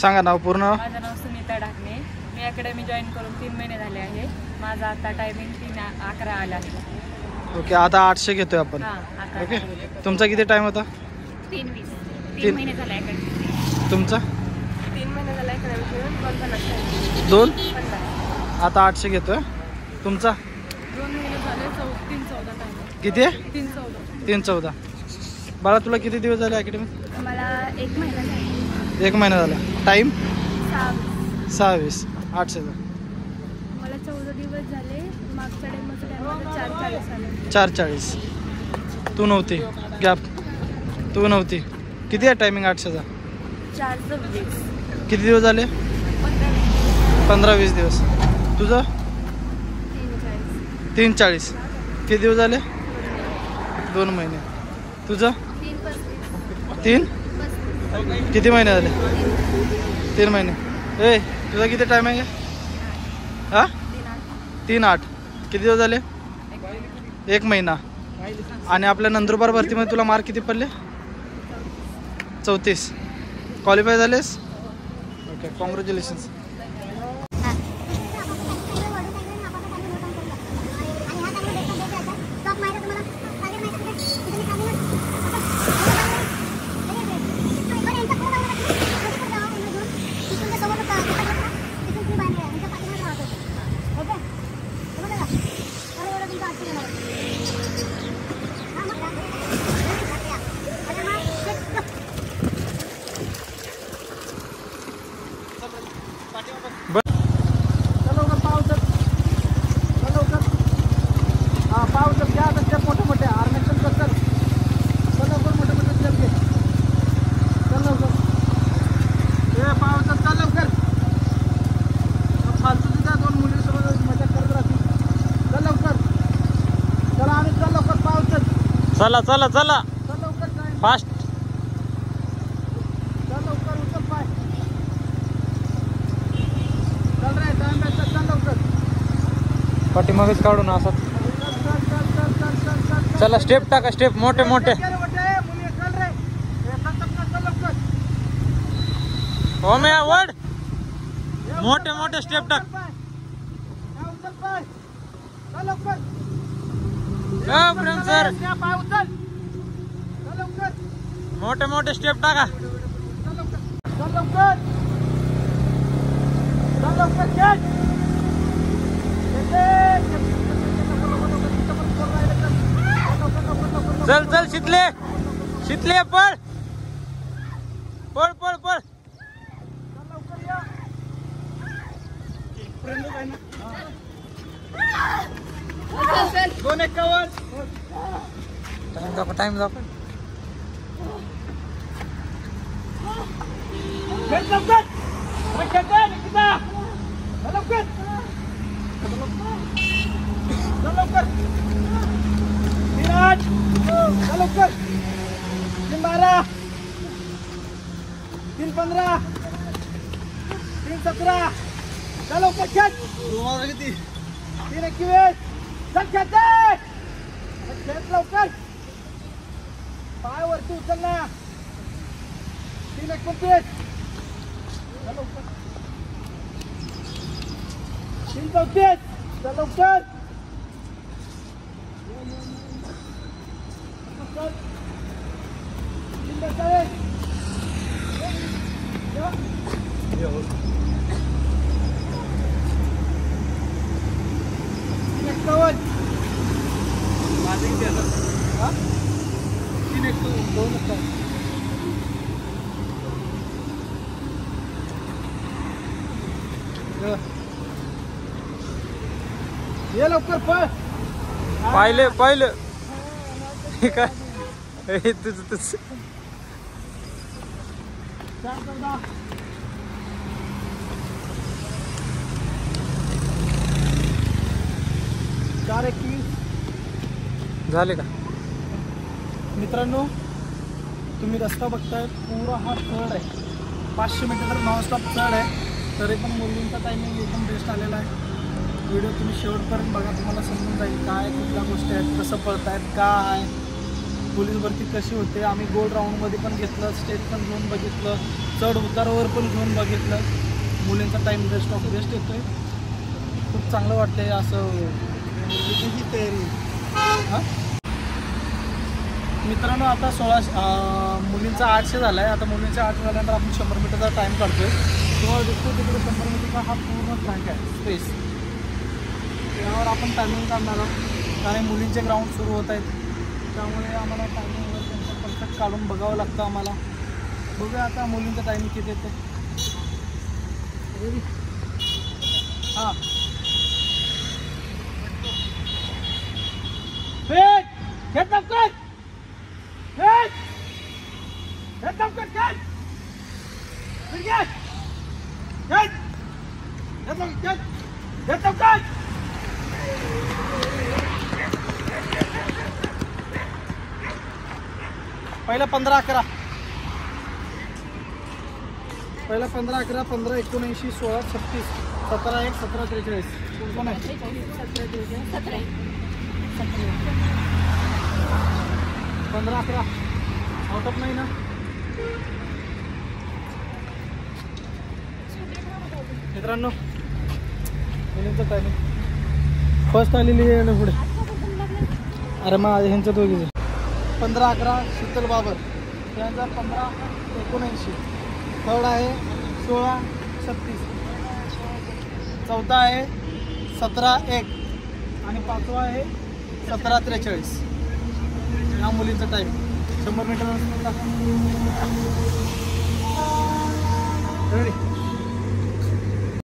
सांगा नाव पूर्ण. माझं नाव सुनीता ढाकणे. मी अकॅडमी जॉईन करून 3 महिने झाले आहे. माझा आता टायमिंग 3:11 आला आहे. ओके, आता 800 घेतोय आपण. ओके, तुमचा किती टाइम होता? 3:20. 3 महिने झाले अकॅडमी. तुमचा 3 महिने झाले अकॅडमी. 2 आता 800 घेतोय. तुमचा 2 महिने झाले. 3:14 टाइम. किती आहे? 3:14. 3:14. बाळा तुला किती दिवस झाले अकॅडमीत? मला 1 महिना झाला. 1 महिना झाला. टाइम 26. 800. मला 14 दिवस झाले. मागच्या टाइमचं टाइम 4:40 आलं. 4:40. तू नव्हती गॅप. तू नव्हती. किती आहे टायमिंग 800चा? 4:20. किती दिवस झाले? 15-20 दिवस. तुझं 3:40. किती दिवस झाले? 2 महिने. तुझं 3. किती महिने झाले? 3 महिने. ए तुझा किती टाइम आहे? हां 3:08. किती दिवस झाले? 1 महिना. आणि आपल्या नंदुरबार भरतीमध्ये तुला मार्क किती पडले? 34. क्वालिफाय झालेस? Okay, congratulations. चला चला चला फास्ट. पाठीमागेच काढून असं. चला स्टेप टाका. स्टेप मोठे मोठे. हो मी आवड. मोठे मोठे स्टेप टाक. प्रेम सर मोठे मोठे स्टेप टाका. चल चल शितले. शितले पळ पळ पळ पळ. 2:51. टाइम दाखव. पाय वरती उचल ना. 3:29. 3:34. चल लवकर. ये लवकर पळ. पाहिले पाहिलं काय तुझ तुझ. 4:21 झाले का? मित्रांनो तुम्ही रस्ता बघताय. पुरा हा चढ आहे. 500 मीटर नॉनस्टॉप चढ आहे. तरी पण मुलींचा टायमिंग एकदम बेस्ट आलेला आहे. व्हिडिओ तुम्ही शेवटपर्यंत बघा. तुम्हाला समजून जाईल काय कुठल्या गोष्टी आहेत, कसं पळतायत, का आहे पोलीस भरती कशी होते. आम्ही गोल राऊंडमध्ये पण घेतलं, स्टेज पण घेऊन बघितलं. चढ उतारावर पण घेऊन बघितलं. मुलींचा टाईम बेस्ट ऑफ बेस्ट येतोय. खूप चांगलं वाटतंय असं तयारी. हां मित्रांनो, आता मुलींचा 800 झाला आहे. आता मुलींचा 800 झाल्यानंतर आपण 100 मीटरचा टाईम काढतोय. तुम्हाला दिसतो तिकडे 100 मीटरचा हा पूर्ण ट्रँक आहे स्पेस. यावर आपण टायमिंग काढणार आहोत कारण मुलींचे ग्राउंड सुरू होत आहेत. त्यामुळे आम्हाला टायमिंग त्यांचं परफेक्ट काढून बघावं लागतं आम्हाला. बघूया आता मुलींचं टायमिंग किती येते. हां पहिला 15-11, पहिला 15-11, 15-19, 16-36, 17-1, 17-43. कोण आहे? 15-11 आउट ऑफ नाही ना. मित्रांनो मुलींचं टायमिंग फर्स्ट आलेली आहे ना पुढे. अरे मग ह्यांचं दोघीचं 15-11 शीतल बाबर, त्यानंतर 15-19, थर्ड आहे 16-36, चौथा आहे 17-1 आणि पाचवा आहे 17-43. या मुलींचं टाईम 100 मीटर. रेडी.